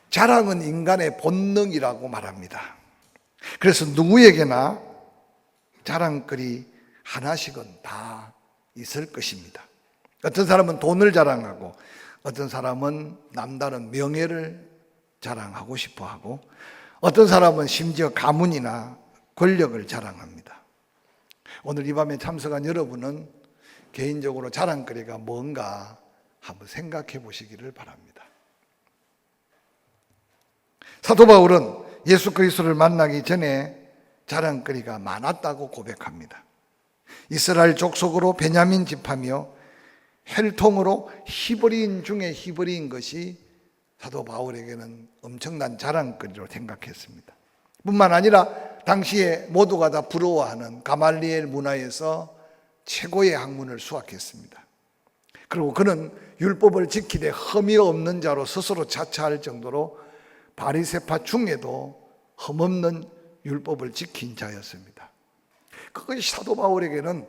자랑은 인간의 본능이라고 말합니다. 그래서 누구에게나 자랑거리 하나씩은 다 있을 것입니다. 어떤 사람은 돈을 자랑하고, 어떤 사람은 남다른 명예를 자랑하고 싶어 하고, 어떤 사람은 심지어 가문이나 권력을 자랑합니다. 오늘 이 밤에 참석한 여러분은 개인적으로 자랑거리가 뭔가 한번 생각해 보시기를 바랍니다. 사도 바울은 예수 그리스도를 만나기 전에 자랑거리가 많았다고 고백합니다. 이스라엘 족속으로 베냐민 지파며 혈통으로 히브리인 중에 히브리인 것이 사도 바울에게는 엄청난 자랑거리로 생각했습니다. 뿐만 아니라 당시에 모두가 다 부러워하는 가말리엘 문화에서 최고의 학문을 수학했습니다. 그리고 그는 율법을 지키되 흠이 없는 자로 스스로 자처할 정도로 바리새파 중에도 흠없는 율법을 지킨 자였습니다. 그것이 사도 바울에게는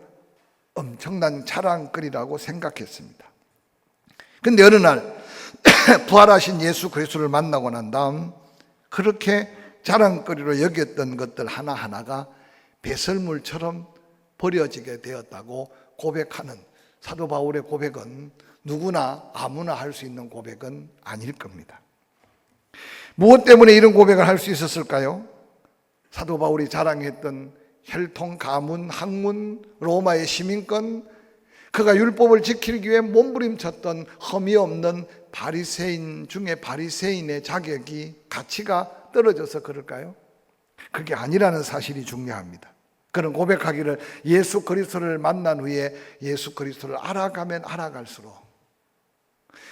엄청난 자랑거리라고 생각했습니다. 그런데 어느 날 부활하신 예수 그리스도를 만나고 난 다음 그렇게 자랑거리로 여겼던 것들 하나하나가 배설물처럼 버려지게 되었다고 고백하는 사도 바울의 고백은 누구나 아무나 할 수 있는 고백은 아닐 겁니다. 무엇 때문에 이런 고백을 할 수 있었을까요? 사도 바울이 자랑했던 혈통, 가문, 학문, 로마의 시민권, 그가 율법을 지키기 위해 몸부림쳤던 흠이 없는 바리새인 중에 바리새인의 자격이, 가치가 떨어져서 그럴까요? 그게 아니라는 사실이 중요합니다. 그는 고백하기를 예수 그리스도를 만난 후에 예수 그리스도를 알아가면 알아갈수록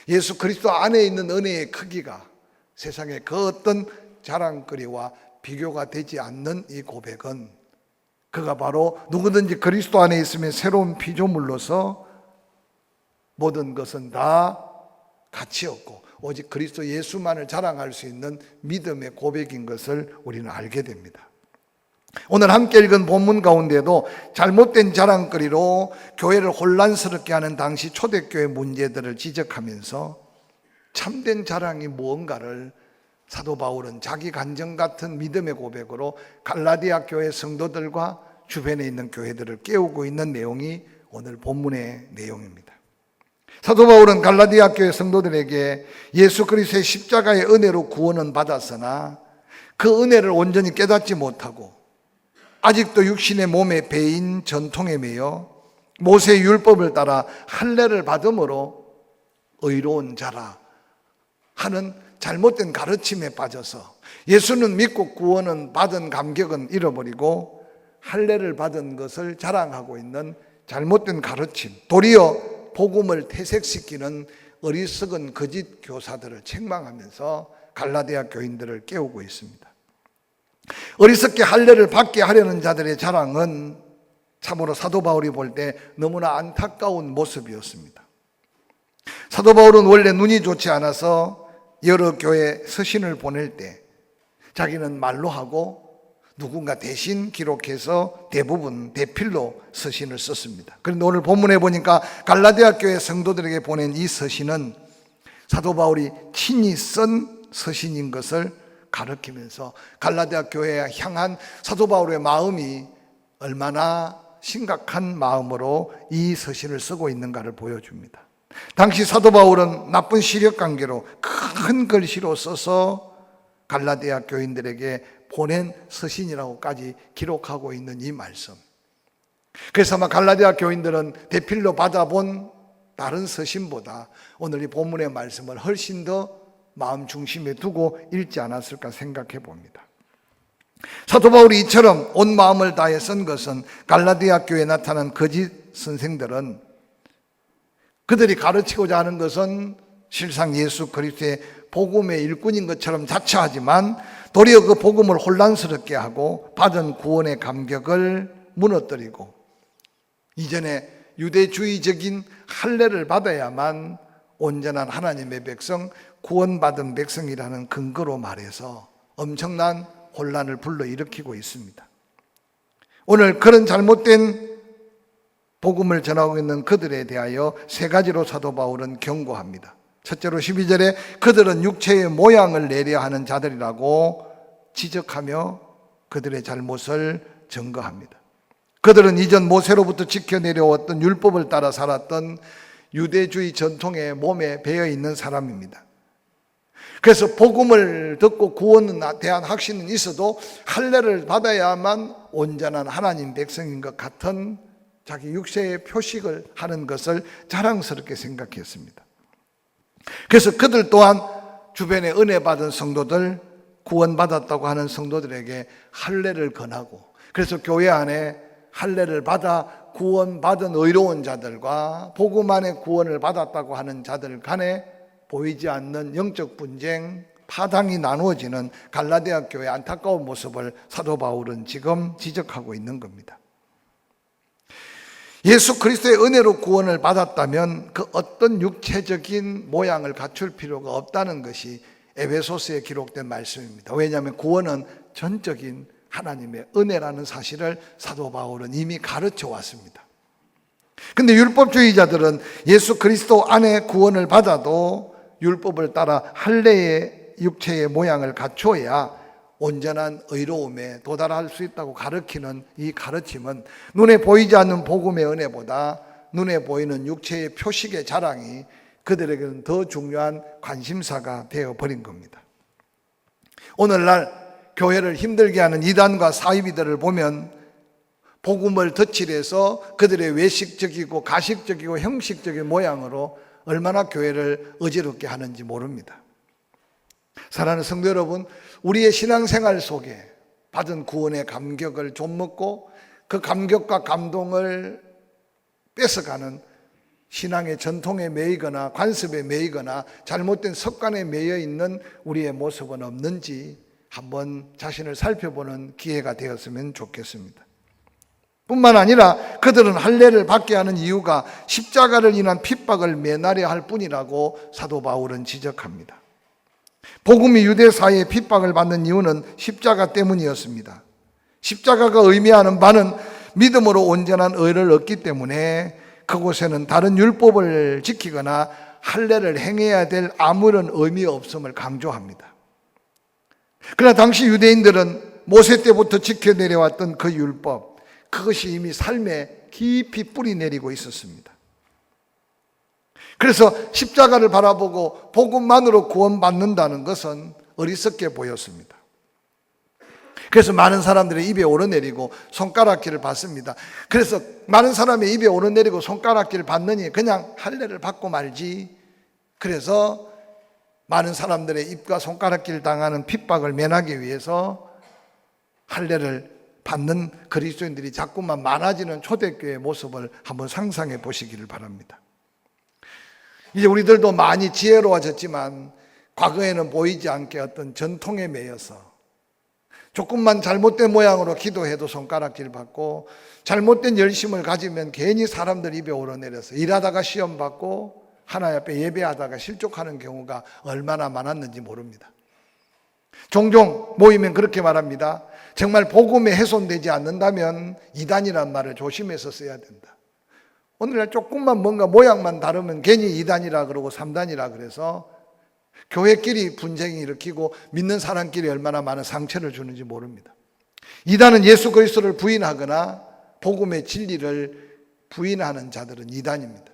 예수 그리스도 안에 있는 은혜의 크기가 세상의 그 어떤 자랑거리와 비교가 되지 않는 이 고백은 그가 바로 누구든지 그리스도 안에 있으면 새로운 피조물로서 모든 것은 다 가치 없고 오직 그리스도 예수만을 자랑할 수 있는 믿음의 고백인 것을 우리는 알게 됩니다. 오늘 함께 읽은 본문 가운데도 잘못된 자랑거리로 교회를 혼란스럽게 하는 당시 초대교회 문제들을 지적하면서 참된 자랑이 무언가를 사도 바울은 자기 간증 같은 믿음의 고백으로 갈라디아 교회 성도들과 주변에 있는 교회들을 깨우고 있는 내용이 오늘 본문의 내용입니다. 사도 바울은 갈라디아 교회 성도들에게 예수 그리스도의 십자가의 은혜로 구원은 받았으나 그 은혜를 온전히 깨닫지 못하고 아직도 육신의 몸에 배인 전통에 매여 모세의 율법을 따라 할례를 받음으로 의로운 자라 하는 잘못된 가르침에 빠져서 예수는 믿고 구원은 받은 감격은 잃어버리고 할례를 받은 것을 자랑하고 있는 잘못된 가르침, 도리어 복음을 퇴색시키는 어리석은 거짓 교사들을 책망하면서 갈라디아 교인들을 깨우고 있습니다. 어리석게 할례를 받게 하려는 자들의 자랑은 참으로 사도 바울이 볼 때 너무나 안타까운 모습이었습니다. 사도 바울은 원래 눈이 좋지 않아서 여러 교회 서신을 보낼 때 자기는 말로 하고 누군가 대신 기록해서 대부분 대필로 서신을 썼습니다. 그런데 오늘 본문에 보니까 갈라디아 교회 성도들에게 보낸 이 서신은 사도 바울이 친히 쓴 서신인 것을 가르치면서 갈라디아 교회에 향한 사도 바울의 마음이 얼마나 심각한 마음으로 이 서신을 쓰고 있는가를 보여줍니다. 당시 사도 바울은 나쁜 시력 관계로 큰 글씨로 써서 갈라디아 교인들에게 보낸 서신이라고까지 기록하고 있는 이 말씀. 그래서 아마 갈라디아 교인들은 대필로 받아본 다른 서신보다 오늘 이 본문의 말씀을 훨씬 더 마음 중심에 두고 읽지 않았을까 생각해 봅니다. 사도 바울이 이처럼 온 마음을 다해 쓴 것은 갈라디아 교회에 나타난 거짓 선생들은 그들이 가르치고자 하는 것은 실상 예수 그리스도의 복음의 일꾼인 것처럼 자처하지만 도리어 그 복음을 혼란스럽게 하고 받은 구원의 감격을 무너뜨리고 이전에 유대주의적인 할례를 받아야만 온전한 하나님의 백성, 구원받은 백성이라는 근거로 말해서 엄청난 혼란을 불러일으키고 있습니다. 오늘 그런 잘못된 복음을 전하고 있는 그들에 대하여 세 가지로 사도 바울은 경고합니다. 첫째로 12절에 그들은 육체의 모양을 내려 하는 자들이라고 지적하며 그들의 잘못을 증거합니다. 그들은 이전 모세로부터 지켜내려왔던 율법을 따라 살았던 유대주의 전통의 몸에 배어 있는 사람입니다. 그래서 복음을 듣고 구원에 대한 확신은 있어도 할례를 받아야만 온전한 하나님 백성인 것 같은 자기 육체의 표식을 하는 것을 자랑스럽게 생각했습니다. 그래서 그들 또한 주변에 은혜 받은 성도들, 구원받았다고 하는 성도들에게 할례를 권하고, 그래서 교회 안에 할례를 받아 구원받은 의로운 자들과 복음 안에 구원을 받았다고 하는 자들 간에 보이지 않는 영적 분쟁, 파당이 나누어지는 갈라디아 교회의 안타까운 모습을 사도 바울은 지금 지적하고 있는 겁니다. 예수 그리스도의 은혜로 구원을 받았다면 그 어떤 육체적인 모양을 갖출 필요가 없다는 것이 에베소서에 기록된 말씀입니다. 왜냐하면 구원은 전적인 하나님의 은혜라는 사실을 사도 바울은 이미 가르쳐 왔습니다. 근데 율법주의자들은 예수 그리스도 안에 구원을 받아도 율법을 따라 할례의 육체의 모양을 갖춰야 온전한 의로움에 도달할 수 있다고 가르치는 이 가르침은 눈에 보이지 않는 복음의 은혜보다 눈에 보이는 육체의 표식의 자랑이 그들에게는 더 중요한 관심사가 되어버린 겁니다. 오늘날 교회를 힘들게 하는 이단과 사이비들을 보면 복음을 덧칠해서 그들의 외식적이고 가식적이고 형식적인 모양으로 얼마나 교회를 어지럽게 하는지 모릅니다. 사랑하는 성도 여러분, 우리의 신앙생활 속에 받은 구원의 감격을 좀먹고 그 감격과 감동을 뺏어가는 신앙의 전통에 매이거나 관습에 매이거나 잘못된 습관에 매여 있는 우리의 모습은 없는지 한번 자신을 살펴보는 기회가 되었으면 좋겠습니다. 뿐만 아니라 그들은 할례를 받게 하는 이유가 십자가를 인한 핍박을 면하려 할 뿐이라고 사도 바울은 지적합니다. 복음이 유대 사회에 핍박을 받는 이유는 십자가 때문이었습니다. 십자가가 의미하는 바는 믿음으로 온전한 의를 얻기 때문에 그곳에는 다른 율법을 지키거나 할례를 행해야 될 아무런 의미 없음을 강조합니다. 그러나 당시 유대인들은 모세 때부터 지켜내려왔던 그 율법, 그것이 이미 삶에 깊이 뿌리 내리고 있었습니다. 그래서 십자가를 바라보고 복음만으로 구원받는다는 것은 어리석게 보였습니다. 그래서 많은 사람들의 입에 오르내리고 손가락질을 받습니다. 그래서 많은 사람의 입에 오르내리고 손가락질을 받느니 그냥 할례를 받고 말지. 그래서 많은 사람들의 입과 손가락질 당하는 핍박을 면하기 위해서 할례를 받는 그리스도인들이 자꾸만 많아지는 초대교회의 모습을 한번 상상해 보시기를 바랍니다. 이제 우리들도 많이 지혜로워졌지만 과거에는 보이지 않게 어떤 전통에 매여서 조금만 잘못된 모양으로 기도해도 손가락질 받고 잘못된 열심을 가지면 괜히 사람들 입에 오르내려서 일하다가 시험 받고 하나님 앞에 예배하다가 실족하는 경우가 얼마나 많았는지 모릅니다. 종종 모이면 그렇게 말합니다. 정말 복음에 훼손되지 않는다면 이단이라는 말을 조심해서 써야 된다. 오늘날 조금만 뭔가 모양만 다르면 괜히 2단이라 그러고 3단이라 그래서 교회끼리 분쟁이 일으키고 믿는 사람끼리 얼마나 많은 상처를 주는지 모릅니다. 2단은 예수 그리스도를 부인하거나 복음의 진리를 부인하는 자들은 2단입니다.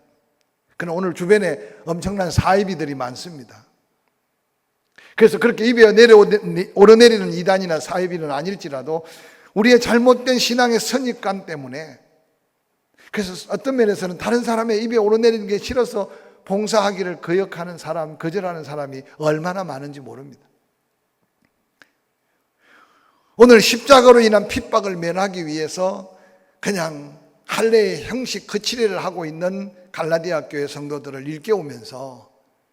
그러나 오늘 주변에 엄청난 사이비들이 많습니다. 그래서 그렇게 입에 오르내리는 2단이나 사이비는 아닐지라도 우리의 잘못된 신앙의 선입관 때문에, 그래서 어떤 면에서는 다른 사람의 입에 오르내리는 게 싫어서 봉사하기를 거역하는 사람, 거절하는 사람이 얼마나 많은지 모릅니다. 오늘 십자가로 인한 핍박을 면하기 위해서 그냥 할례의 형식 거칠이를 하고 있는 갈라디아 교회 성도들을 일깨우면서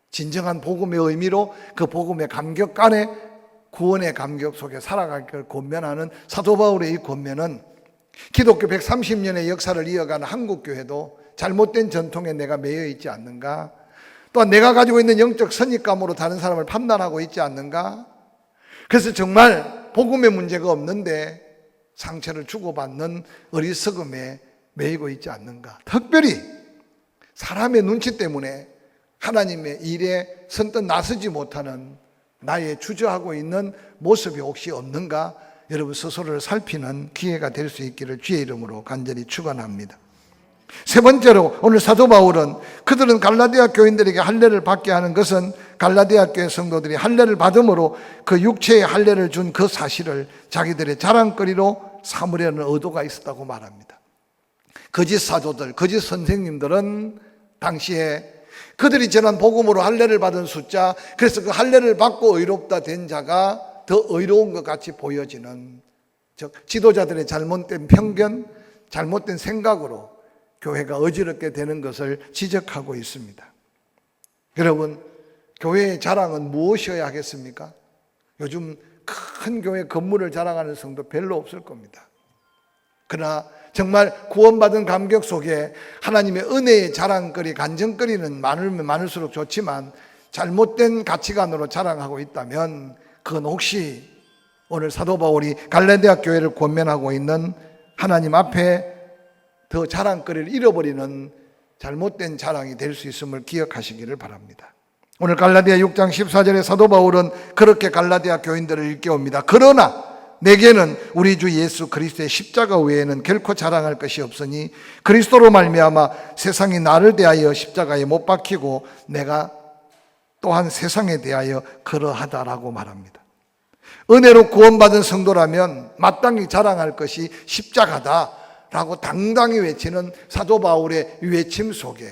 진정한 복음의 의미로 그 복음의 감격 안에 구원의 감격 속에 살아가기를 권면하는 사도 바울의 이 권면은 기독교 130년의 역사를 이어가는 한국교회도 잘못된 전통에 내가 매여 있지 않는가? 또한 내가 가지고 있는 영적 선입감으로 다른 사람을 판단하고 있지 않는가? 그래서 정말 복음의 문제가 없는데 상처를 주고받는 어리석음에 매이고 있지 않는가? 특별히 사람의 눈치 때문에 하나님의 일에 선뜻 나서지 못하는 나의 주저하고 있는 모습이 혹시 없는가? 여러분 스스로를 살피는 기회가 될 수 있기를 주의 이름으로 간절히 축원합니다. 세 번째로 오늘 사도 바울은 그들은 갈라디아 교인들에게 할례를 받게 하는 것은 갈라디아 교회 성도들이 할례를 받음으로 그 육체의 할례를 준 그 사실을 자기들의 자랑거리로 삼으려는 의도가 있었다고 말합니다. 거짓 사도들, 거짓 선생님들은 당시에 그들이 전한 복음으로 할례를 받은 숫자, 그래서 그 할례를 받고 의롭다 된 자가 더 의로운 것 같이 보여지는, 즉 지도자들의 잘못된 편견, 잘못된 생각으로 교회가 어지럽게 되는 것을 지적하고 있습니다. 여러분, 교회의 자랑은 무엇이어야 하겠습니까? 요즘 큰 교회 건물을 자랑하는 성도 별로 없을 겁니다. 그러나 정말 구원받은 감격 속에 하나님의 은혜의 자랑거리, 간증거리는 많으면 많을수록 좋지만 잘못된 가치관으로 자랑하고 있다면 그건 혹시 오늘 사도 바울이 갈라디아 교회를 권면하고 있는 하나님 앞에 더 자랑거리를 잃어버리는 잘못된 자랑이 될 수 있음을 기억하시기를 바랍니다. 오늘 갈라디아 6장 14절에 사도 바울은 그렇게 갈라디아 교인들을 일깨웁니다. 그러나 내게는 우리 주 예수 그리스도의 십자가 외에는 결코 자랑할 것이 없으니 그리스도로 말미암아 세상이 나를 대하여 십자가에 못 박히고 내가 또한 세상에 대하여 그러하다라고 말합니다. 은혜로 구원받은 성도라면 마땅히 자랑할 것이 십자가다라고 당당히 외치는 사도 바울의 외침 속에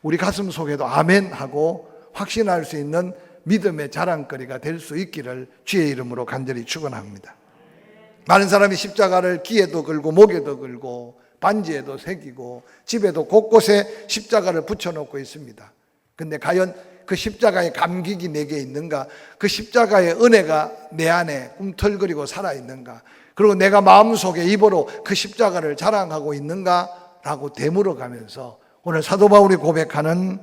우리 가슴 속에도 아멘 하고 확신할 수 있는 믿음의 자랑거리가 될 수 있기를 주의 이름으로 간절히 축원합니다. 많은 사람이 십자가를 귀에도 걸고 목에도 걸고 반지에도 새기고 집에도 곳곳에 십자가를 붙여놓고 있습니다. 근데 과연 그 십자가의 감격이 내게 있는가? 그 십자가의 은혜가 내 안에 꿈틀거리고 살아있는가? 그리고 내가 마음속에 입으로 그 십자가를 자랑하고 있는가? 라고 되물어가면서 오늘 사도 바울이 고백하는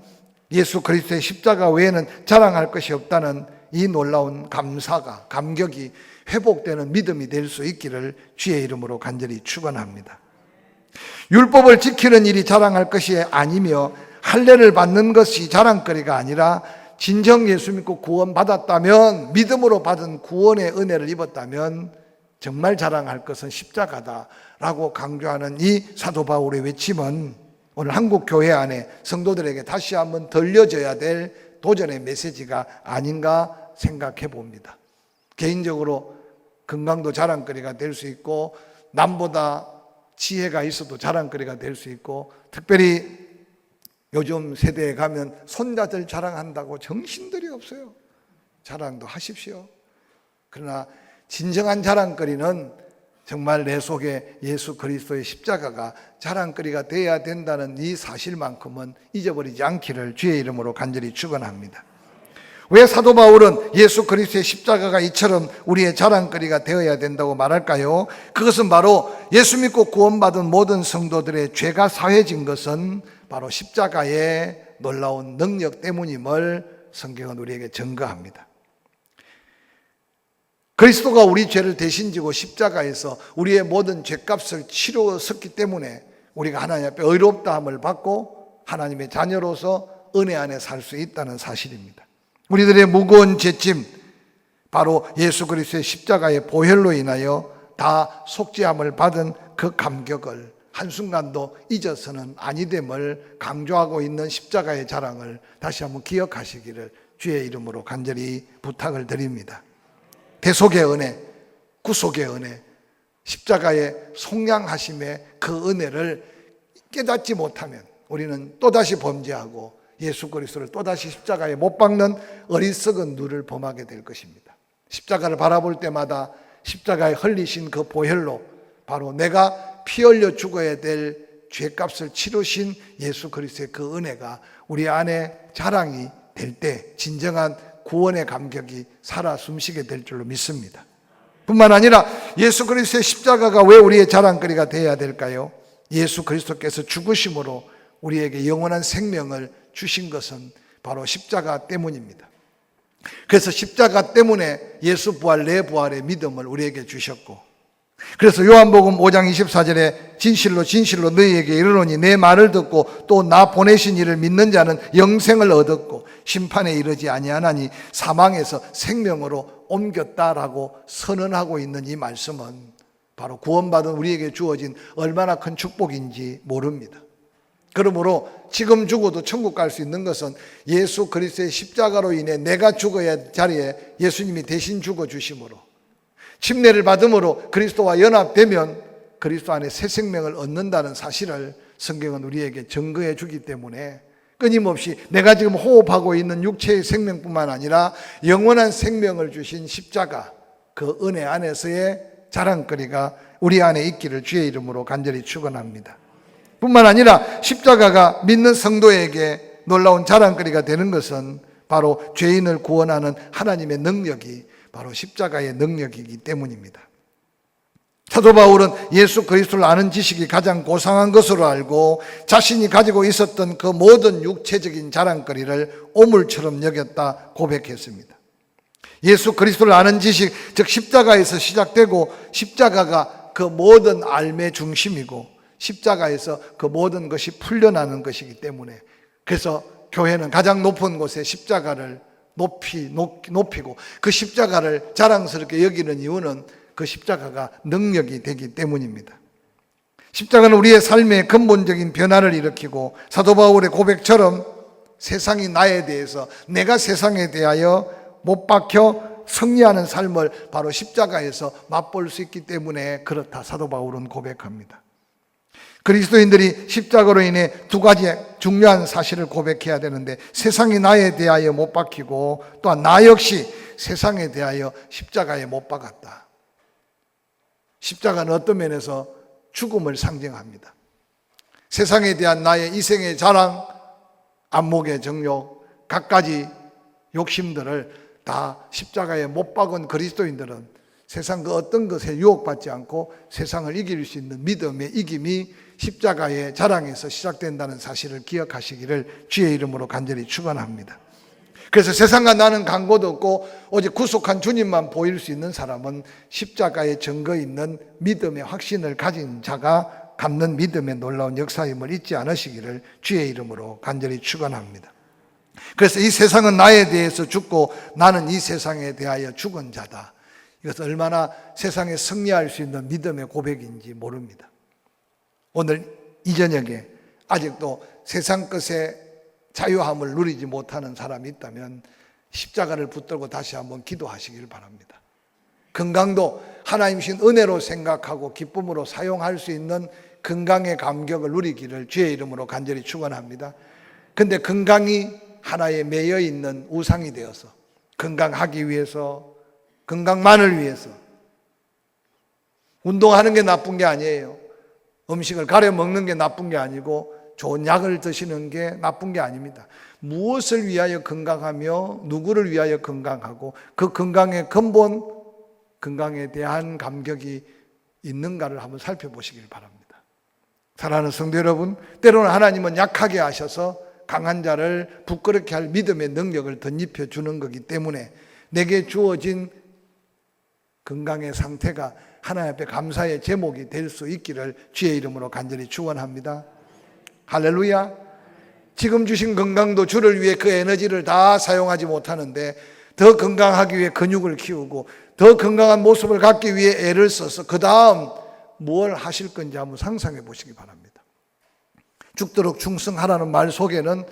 예수 그리스도의 십자가 외에는 자랑할 것이 없다는 이 놀라운 감사가, 감격이 회복되는 믿음이 될 수 있기를 주의 이름으로 간절히 축원합니다. 율법을 지키는 일이 자랑할 것이 아니며 할례를 받는 것이 자랑거리가 아니라 진정 예수 믿고 구원받았다면, 믿음으로 받은 구원의 은혜를 입었다면 정말 자랑할 것은 십자가다라고 강조하는 이 사도 바울의 외침은 오늘 한국 교회 안에 성도들에게 다시 한번 들려져야 될 도전의 메시지가 아닌가 생각해 봅니다. 개인적으로 건강도 자랑거리가 될 수 있고 남보다 지혜가 있어도 자랑거리가 될 수 있고 특별히 요즘 세대에 가면 손자들 자랑한다고 정신들이 없어요. 자랑도 하십시오. 그러나 진정한 자랑거리는 정말 내 속에 예수 그리스도의 십자가가 자랑거리가 되어야 된다는 이 사실만큼은 잊어버리지 않기를 주의 이름으로 간절히 축원합니다. 왜 사도 바울은 예수 그리스도의 십자가가 이처럼 우리의 자랑거리가 되어야 된다고 말할까요? 그것은 바로 예수 믿고 구원받은 모든 성도들의 죄가 사해진 것은 바로 십자가의 놀라운 능력 때문임을 성경은 우리에게 증거합니다. 그리스도가 우리 죄를 대신 지고 십자가에서 우리의 모든 죄값을 치루었기 때문에 우리가 하나님 앞에 의롭다함을 받고 하나님의 자녀로서 은혜 안에 살 수 있다는 사실입니다. 우리들의 무거운 죄짐, 바로 예수 그리스도의 십자가의 보혈로 인하여 다 속죄함을 받은 그 감격을 한순간도 잊어서는 아니됨을 강조하고 있는 십자가의 자랑을 다시 한번 기억하시기를 주의 이름으로 간절히 부탁을 드립니다. 대속의 은혜, 구속의 은혜, 십자가의 속량하심의 그 은혜를 깨닫지 못하면 우리는 또다시 범죄하고 예수 그리스도를 또다시 십자가에 못 박는 어리석은 누를 범하게 될 것입니다. 십자가를 바라볼 때마다 십자가에 흘리신 그 보혈로 바로 내가 피 흘려 죽어야 될 죄값을 치르신 예수 그리스도의 그 은혜가 우리 안에 자랑이 될 때 진정한 구원의 감격이 살아 숨쉬게 될 줄로 믿습니다. 뿐만 아니라 예수 그리스도의 십자가가 왜 우리의 자랑거리가 되어야 될까요? 예수 그리스도께서 죽으심으로 우리에게 영원한 생명을 주신 것은 바로 십자가 때문입니다. 그래서 십자가 때문에 예수 부활, 내 부활의 믿음을 우리에게 주셨고 그래서 요한복음 5장 24절에 진실로 진실로 너희에게 이르노니 내 말을 듣고 또 나 보내신 이를 믿는 자는 영생을 얻었고 심판에 이르지 아니하나니 사망에서 생명으로 옮겼다라고 선언하고 있는 이 말씀은 바로 구원받은 우리에게 주어진 얼마나 큰 축복인지 모릅니다. 그러므로 지금 죽어도 천국 갈 수 있는 것은 예수 그리스도의 십자가로 인해 내가 죽어야 할 자리에 예수님이 대신 죽어주심으로, 침례를 받음으로 그리스도와 연합되면 그리스도 안에 새 생명을 얻는다는 사실을 성경은 우리에게 증거해 주기 때문에 끊임없이 내가 지금 호흡하고 있는 육체의 생명뿐만 아니라 영원한 생명을 주신 십자가, 그 은혜 안에서의 자랑거리가 우리 안에 있기를 주의 이름으로 간절히 축원합니다. 뿐만 아니라 십자가가 믿는 성도에게 놀라운 자랑거리가 되는 것은 바로 죄인을 구원하는 하나님의 능력이 바로 십자가의 능력이기 때문입니다. 사도 바울은 예수 그리스도를 아는 지식이 가장 고상한 것으로 알고 자신이 가지고 있었던 그 모든 육체적인 자랑거리를 오물처럼 여겼다 고백했습니다. 예수 그리스도를 아는 지식, 즉 십자가에서 시작되고 십자가가 그 모든 삶의 중심이고 십자가에서 그 모든 것이 풀려나는 것이기 때문에, 그래서 교회는 가장 높은 곳에 십자가를 높이고 그 십자가를 자랑스럽게 여기는 이유는 그 십자가가 능력이 되기 때문입니다. 십자가는 우리의 삶의 근본적인 변화를 일으키고 사도 바울의 고백처럼 세상이 나에 대해서, 내가 세상에 대하여 못 박혀 승리하는 삶을 바로 십자가에서 맛볼 수 있기 때문에 그렇다 사도 바울은 고백합니다. 그리스도인들이 십자가로 인해 두 가지 중요한 사실을 고백해야 되는데, 세상이 나에 대하여 못 박히고 또한 나 역시 세상에 대하여 십자가에 못 박았다. 십자가는 어떤 면에서 죽음을 상징합니다. 세상에 대한 나의 이생의 자랑, 안목의 정욕, 갖가지 욕심들을 다 십자가에 못 박은 그리스도인들은 세상 그 어떤 것에 유혹받지 않고 세상을 이길 수 있는 믿음의 이김이 십자가의 자랑에서 시작된다는 사실을 기억하시기를 주의 이름으로 간절히 축원합니다. 그래서 세상과 나는 간고도 없고 오직 구속한 주님만 보일 수 있는 사람은 십자가에 증거 있는 믿음의 확신을 가진 자가 갖는 믿음의 놀라운 역사임을 잊지 않으시기를 주의 이름으로 간절히 축원합니다. 그래서 이 세상은 나에 대해서 죽고 나는 이 세상에 대하여 죽은 자다. 이것은 얼마나 세상에 승리할 수 있는 믿음의 고백인지 모릅니다. 오늘 이 저녁에 아직도 세상 것의 자유함을 누리지 못하는 사람이 있다면 십자가를 붙들고 다시 한번 기도하시길 바랍니다. 건강도 하나님이신 은혜로 생각하고 기쁨으로 사용할 수 있는 건강의 감격을 누리기를 주의 이름으로 간절히 축원합니다. 그런데 건강이 하나에 매여 있는 우상이 되어서 건강하기 위해서, 건강만을 위해서 운동하는 게 나쁜 게 아니에요. 음식을 가려 먹는 게 나쁜 게 아니고 좋은 약을 드시는 게 나쁜 게 아닙니다. 무엇을 위하여 건강하며 누구를 위하여 건강하고 그 건강의 근본, 건강에 대한 감격이 있는가를 한번 살펴보시길 바랍니다. 사랑하는 성도 여러분, 때로는 하나님은 약하게 하셔서 강한 자를 부끄럽게 할 믿음의 능력을 덧입혀 주는 거기 때문에 내게 주어진 건강의 상태가 하나님 앞에 감사의 제목이 될 수 있기를 주의 이름으로 간절히 축원합니다. 할렐루야. 지금 주신 건강도 주를 위해 그 에너지를 다 사용하지 못하는데 더 건강하기 위해 근육을 키우고 더 건강한 모습을 갖기 위해 애를 써서 그 다음 뭘 하실 건지 한번 상상해 보시기 바랍니다. 죽도록 충성하라는 말 속에는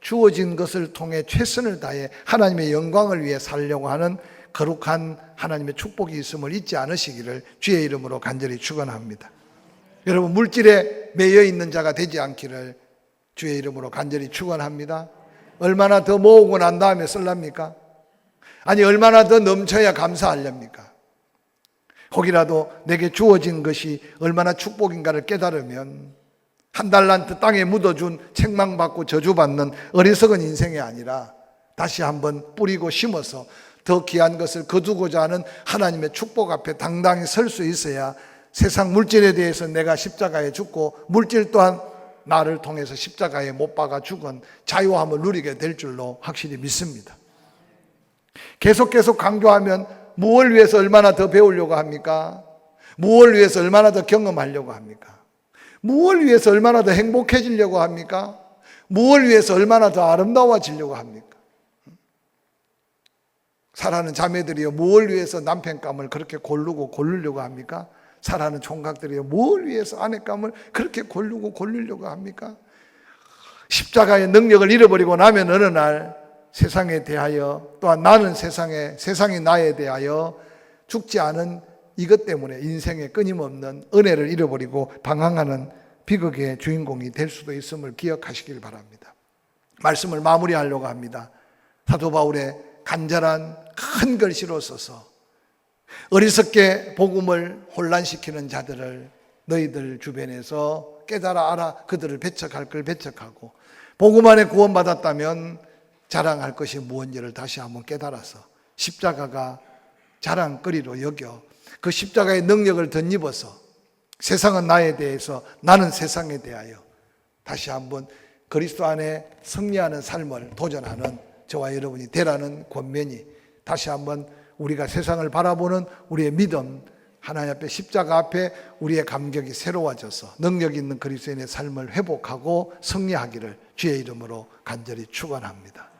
주어진 것을 통해 최선을 다해 하나님의 영광을 위해 살려고 하는 거룩한 하나님의 축복이 있음을 잊지 않으시기를 주의 이름으로 간절히 축원합니다. 여러분, 물질에 매여 있는 자가 되지 않기를 주의 이름으로 간절히 축원합니다. 얼마나 더 모으고 난 다음에 쓸랍니까? 아니, 얼마나 더 넘쳐야 감사하렵니까? 혹이라도 내게 주어진 것이 얼마나 축복인가를 깨달으면 한 달란트 땅에 묻어준 책망받고 저주받는 어리석은 인생이 아니라 다시 한번 뿌리고 심어서 더 귀한 것을 거두고자 하는 하나님의 축복 앞에 당당히 설 수 있어야 세상 물질에 대해서 내가 십자가에 죽고 물질 또한 나를 통해서 십자가에 못 박아 죽은 자유함을 누리게 될 줄로 확실히 믿습니다. 계속 강조하면 무엇을 위해서 얼마나 더 배우려고 합니까? 무엇을 위해서 얼마나 더 경험하려고 합니까? 무엇을 위해서 얼마나 더 행복해지려고 합니까? 무엇을 위해서 얼마나 더 아름다워지려고 합니까? 사랑하는 자매들이여, 무엇을 위해서 남편감을 그렇게 고르려고 합니까? 사랑하는 총각들이여, 무엇을 위해서 아내감을 그렇게 고르려고 합니까? 십자가의 능력을 잃어버리고 나면 어느 날 세상에 대하여, 또한 나는 세상이 나에 대하여 죽지 않은 이것 때문에 인생의 끊임없는 은혜를 잃어버리고 방황하는 비극의 주인공이 될 수도 있음을 기억하시길 바랍니다. 말씀을 마무리하려고 합니다. 사도 바울의 간절한 큰 글씨로 써서 어리석게 복음을 혼란시키는 자들을 너희들 주변에서 깨달아 알아 그들을 배척할 걸 배척하고, 복음 안에 구원받았다면 자랑할 것이 무엇인지를 다시 한번 깨달아서 십자가가 자랑거리로 여겨 그 십자가의 능력을 덧입어서 세상은 나에 대해서, 나는 세상에 대하여 다시 한번 그리스도 안에 승리하는 삶을 도전하는 저와 여러분이 되라는 권면이, 다시 한번 우리가 세상을 바라보는 우리의 믿음, 하나님 앞에 십자가 앞에 우리의 감격이 새로워져서 능력 있는 그리스도인의 삶을 회복하고 승리하기를 주의 이름으로 간절히 축원합니다.